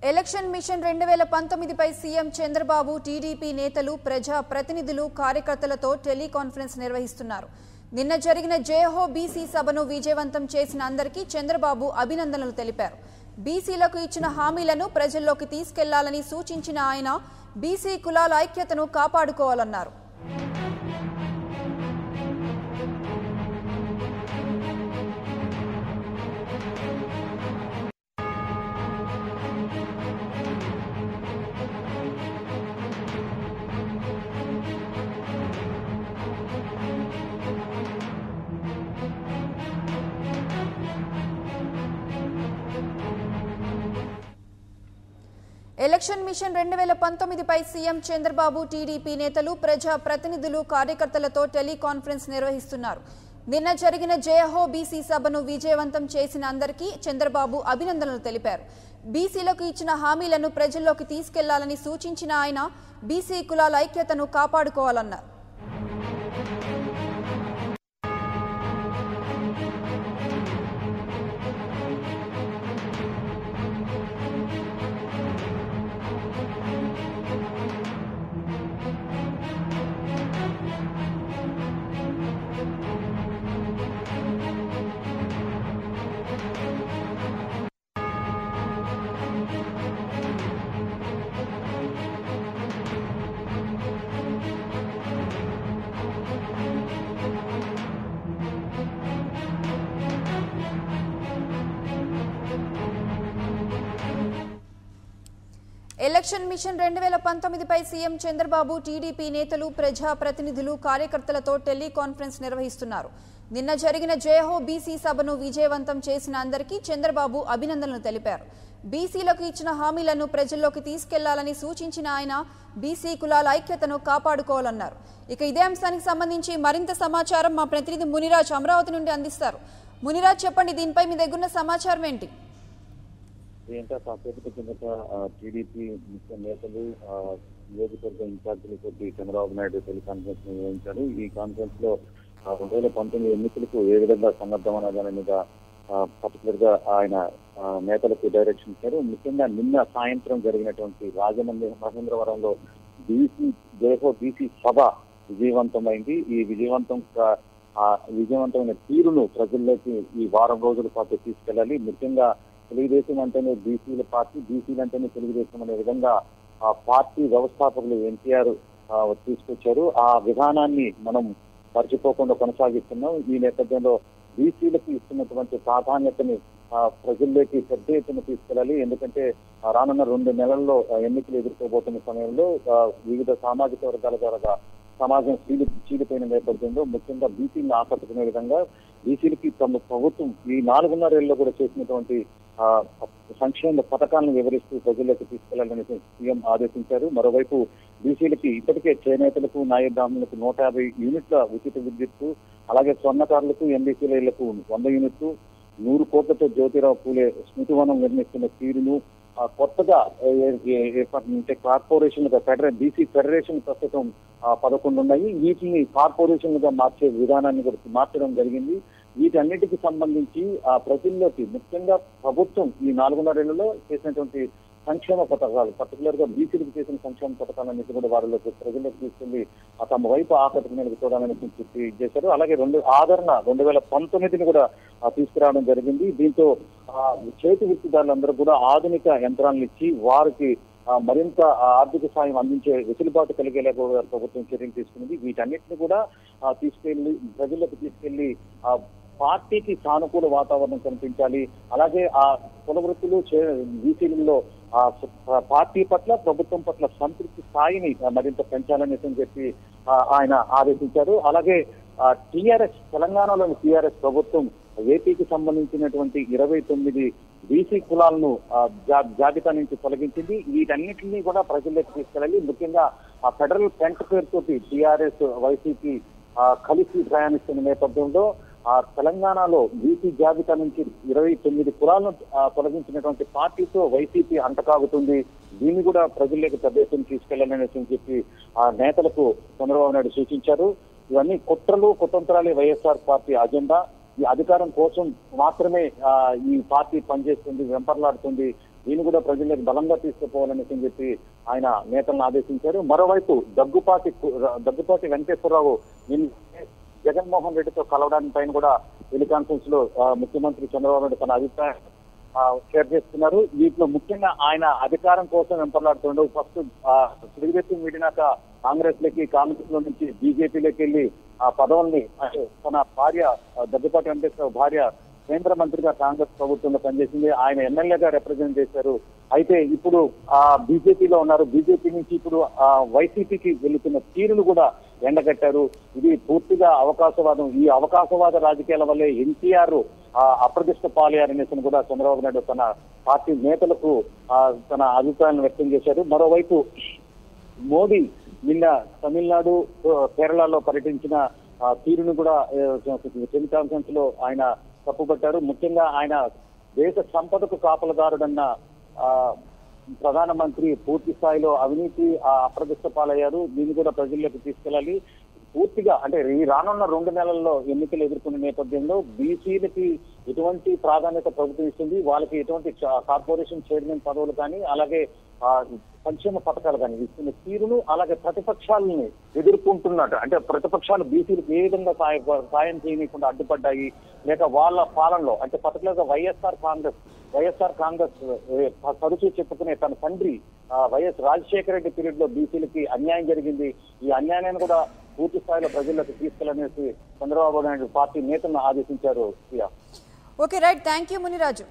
Election mission 2019పై CM Chandrababu TDP నేతలు ప్రజా ప్రతినిధులు కార్యకర్తలతో టెలికాన్ఫరెన్స్ నిర్వహిస్తున్నారు. నిన్న జరిగిన జయహో బీసీ సభను విజయవంతం చేసిన అందరికీ చంద్రబాబు అభినందనలు తెలిపారు. బీసీలకు ఇచ్చిన హామీలను ప్రజల్లోకి తీసుకెళ్లాలని సూచించిన ఆయన బీసీ కులాల ఐక్యతను కాపాడుకోవాలన్నారు. ఎలక్షన్ మిషన్ 2019పై సీఎం చంద్రబాబు టీడీపీ నేతలు ప్రజా ప్రతినిధులు కార్యకర్తలతో టెలికాన్ఫరెన్స్ నిర్వహిస్తున్నారు. నిన్న జరిగిన జయహో బీసీ సభను విజయవంతం చేసిన అందరికీ చంద్రబాబు అభినందనలు తెలిపారు. బీసీలకు ఇచ్చిన హామీలను ప్రజల్లోకి తీసుకెళ్లాలని సూచించిన ఆయన బీసీ కులాల ఐక్యతను కాపాడుకోవాలన్నారు. ఎలక్షన్ మిషన్ 2019పై సీఎం చంద్రబాబు టీడీపీ నేతలు ప్రజా ప్రతినిధులు కార్యకర్తలతో టెలికాన్ఫరెన్స్ నిర్వహిస్తున్నారు. నిన్న జరిగిన జయహో బీసీ సభను విజయవంతం చేసిన అందరికీ చంద్రబాబు అభినందనలు తెలిపారు. బీసీలకు ఇచ్చిన హామీలను ప్రజల్లోకి తీసుకెళ్లాలని సూచించిన ఆయన బీసీ కులాల ఐక్యతను కాపాడుకోవాలన్నారు. ఇక ఇదే అంశానికి సంబంధించి మరింత సమాచారం మా ప్రతినిధి మునిరాజ్ అమరావతి నుండి అందిస్తారు. మునిరాజ్, చెప్పండి, దీనిపై మీ దగ్గర సమాచారం ఏంటి? కాసేపటి కిందట టీడీపీ ముఖ్య నేతలు నియోజకవర్గ ఇన్ఛార్జీలతో చంద్రబాబు నాయుడు టెలికాన్ఫరెన్స్ నిర్వహించారు. ఈ కాన్ఫరెన్స్ లో 2019 ఎన్నికలకు ఏ విధంగా సన్నద్ధమన్న దాని మీద పర్టికులర్ గా ఆయన నేతలకు డైరెక్షన్ ఇచ్చారు. ముఖ్యంగా నిన్న సాయంత్రం జరిగినటువంటి మహేంద్రవరంలో జయహో బీసీ సభ విజయవంతమైంది. ఈ విజయవంతమైన తీరును ప్రజల్లోకి ఈ వారం రోజుల పాటు తీసుకెళ్లాలి. ముఖ్యంగా తెలుగుదేశం అంటేనే బీసీల పార్టీ, బీసీలు అంటేనే తెలుగుదేశం అనే విధంగా ఆ పార్టీ వ్యవస్థాపకులు ఎన్టీఆర్ తీసుకొచ్చారు. ఆ విధానాన్ని మనం మర్చిపోకుండా కొనసాగిస్తున్నాం. ఈ నేపథ్యంలో బీసీలకు ఇస్తున్నటువంటి ప్రాధాన్యతని ప్రజల్లోకి పెద్ద ఎత్తున తీసుకెళ్లాలి. ఎందుకంటే రానున్న 2 నెలల్లో ఎన్నికలు ఎదుర్కోబోతున్న సమయంలో వివిధ సామాజిక వర్గాల ద్వారా సమాజం చీలిపోయిన నేపథ్యంలో ముఖ్యంగా బీసీలను ఆకట్టుకునే విధంగా బీసీలకి తమ ప్రభుత్వం ఈ 4.5 ఏళ్లలో కూడా చేసినటువంటి సంక్షేమ పథకాలను వివరిస్తూ ప్రజల్లోకి తీసుకెళ్లాలని సీఎం ఆదేశించారు. మరోవైపు బీసీలకి ఇప్పటికే చేనేతలకు, న్యాయ బ్రాహ్మణులకు 150 యూనిట్ల ఉచిత విద్యుత్తు, అలాగే స్వర్ణకారులకు, ఎంబీసీలకు 100 యూనిట్లు, 100 కోట్లతో జ్యోతిరావు పూలే స్మృతివనం నిర్మిస్తున్న తీరును, కొత్తగా కార్పొరేషన్లుగా బీసీ ఫెడరేషన్ ప్రస్తుతం 11 ఉన్నాయి. వీటిని కార్పొరేషన్లుగా మార్చే విధానాన్ని కూడా మార్చడం జరిగింది. వీటన్నిటికి సంబంధించి ప్రజల్లోకి ముఖ్యంగా ప్రభుత్వం ఈ 4.5 ఏళ్లలో చేసినటువంటి సంక్షేమ పథకాలు, పర్టికులర్ గా బీసీలకు చేసిన సంక్షేమ పథకాలన్నిటి కూడా వారిలోకి ప్రజల్లోకి తీసుకెళ్లి తమ వైపు ఆకట్టుకునేందుకు చూడాలని చెప్పి చేశారు. అలాగే ఆదరణ 2019ని కూడా తీసుకురావడం జరిగింది. దీంతో చేతి వృత్తిదారులందరూ కూడా ఆధునిక యంత్రాలను ఇచ్చి వారికి మరింత ఆర్థిక సాయం అందించే వెసులుబాటు కలిగేలా కూడా ప్రభుత్వం చర్యలు తీసుకున్నది. వీటన్నిటిని కూడా ప్రజలకు తీసుకెళ్లి పార్టీకి సానుకూల వాతావరణం కనిపించాలి. అలాగే ఆ కుల వృత్తులు బీసీలలో పార్టీ పట్ల, ప్రభుత్వం పట్ల సంతృప్తి స్థాయిని మరింత పెంచాలని చెప్పి ఆయన ఆదేశించారు. అలాగే తెలంగాణలోని టీఆర్ఎస్ ప్రభుత్వం ఏపీకి సంబంధించినటువంటి 29 బీసీ కులాలను జాబితా నుంచి తొలగించింది. వీటన్నిటినీ కూడా ప్రజల్లోకి తీసుకెళ్ళాలి. ముఖ్యంగా ఫెడరల్ ఫ్రంట్ పేరుతోటి టీఆర్ఎస్, వైసీపీ కలిసి ప్రయాణిస్తున్న నేపథ్యంలో తెలంగాణలో బీసీ జాబితా నుంచి 29 కులాలను తొలగించినటువంటి పార్టీతో వైసీపీ అంటకాగుతుంది. దీన్ని కూడా ప్రజల్లోకి పెద్ద ఎత్తున తీసుకెళ్లాలని చెప్పి నేతలకు చంద్రబాబు నాయుడు సూచించారు. ఇవన్నీ కుట్రలు, కుతంత్రాలే వైఎస్ఆర్ పార్టీ అజెండా. ఈ అధికారం కోసం మాత్రమే ఈ పార్టీ పనిచేస్తుంది, వెంపర్లాడుతుంది. దీన్ని కూడా ప్రజలకు బలంగా తీసుకుపోవాలని చెప్పి ఆయన నేతలను ఆదేశించారు. మరోవైపు దగ్గుపాటి వెంకటేశ్వరరావు జగన్మోహన్ రెడ్డితో కలవడానికి పైన కూడా టెలికాన్ఫరెన్స్ లో ముఖ్యమంత్రి చంద్రబాబు నాయుడు తన అభిప్రాయం షేర్ చేస్తున్నారు. వీటిలో ముఖ్యంగా ఆయన అధికారం కోసం వెంపర్లాడుతుండో ఫస్ట్ తెలుగుదేశం వీడినాక కాంగ్రెస్ లో నుంచి బీజేపీలోకి వెళ్లి ఆ పదవుల్ని తన భార్య దగ్గుపాటి వెంకటేశ్వర భార్య కేంద్ర మంత్రిగా కాంగ్రెస్ ప్రభుత్వంలో పనిచేసింది. ఆయన ఎమ్మెల్యేగా రిప్రజెంట్ చేశారు. అయితే ఇప్పుడు బీజేపీలో ఉన్నారు. బీజేపీ నుంచి ఇప్పుడు వైసీపీకి వెళుతున్న తీరును కూడా ఎండగట్టారు. ఇది పూర్తిగా అవకాశవాదం. ఈ అవకాశవాద రాజకీయాల వల్లే ఎన్టీఆర్ అప్రతిష్ట పాలయ్యారనేసి కూడా చంద్రబాబు నాయుడు తన పార్టీ నేతలకు తన అభిప్రాయాన్ని వ్యక్తం చేశారు. మరోవైపు మోడీ నిన్న తమిళనాడు కేరళలో పర్యటించిన తీరును కూడా టెలికాన్ఫరెన్స్ లో ఆయన తప్పుపట్టారు. ముఖ్యంగా ఆయన దేశ సంపదకు కాపలదారుడన్న ప్రధానమంత్రి పూర్తి స్థాయిలో అవినీతి అప్రతిష్ట పాలయ్యారు. దీన్ని కూడా ప్రజల్లోకి తీసుకెళ్లాలి. పూర్తిగా అంటే ఈ రానున్న 2 నెలల్లో ఎన్నికలు ఎదుర్కొనే నేపథ్యంలో బీసీలకి ఎటువంటి ప్రాధాన్యత ప్రభుత్వం ఇస్తుంది, వాళ్ళకి ఎటువంటి కార్పొరేషన్ చైర్మన్ పదవులు కానీ అలాగే సంక్షేమ పథకాలు కానీ ఇస్తున్న తీరును అలాగే ప్రతిపక్షాలని ఎదుర్కొంటున్నట్టు అంటే ప్రతిపక్షాలు బీసీలకు ఏ విధంగా సాయం చేయకుండా అడ్డుపడ్డాయి లేక వాళ్ళ పాలనలో అంటే పర్టికులర్ గా వైఎస్ఆర్ కాంగ్రెస్ తరచూ చెప్పుకునే తన తండ్రి వైఎస్ రాజశేఖర రెడ్డి పీరియడ్ లో బీసీలకి అన్యాయం జరిగింది. ఈ అన్యాయాన్ని కూడా పూర్తి స్థాయిలో ప్రజల్లోకి తీసుకెళ్లనేసి చంద్రబాబు నాయుడు పార్టీ నేతలను ఆదేశించారు. Okay right, thank you Muniraju.